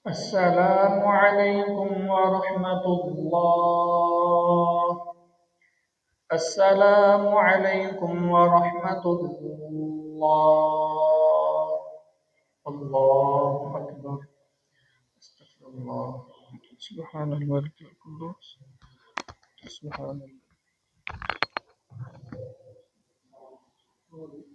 Speaker 2: السلام عليكم ورحمة الله. السلام عليكم ورحمة الله. الله أكبر. استغفر الله. سبحان الملك القدوس. سبحان الله.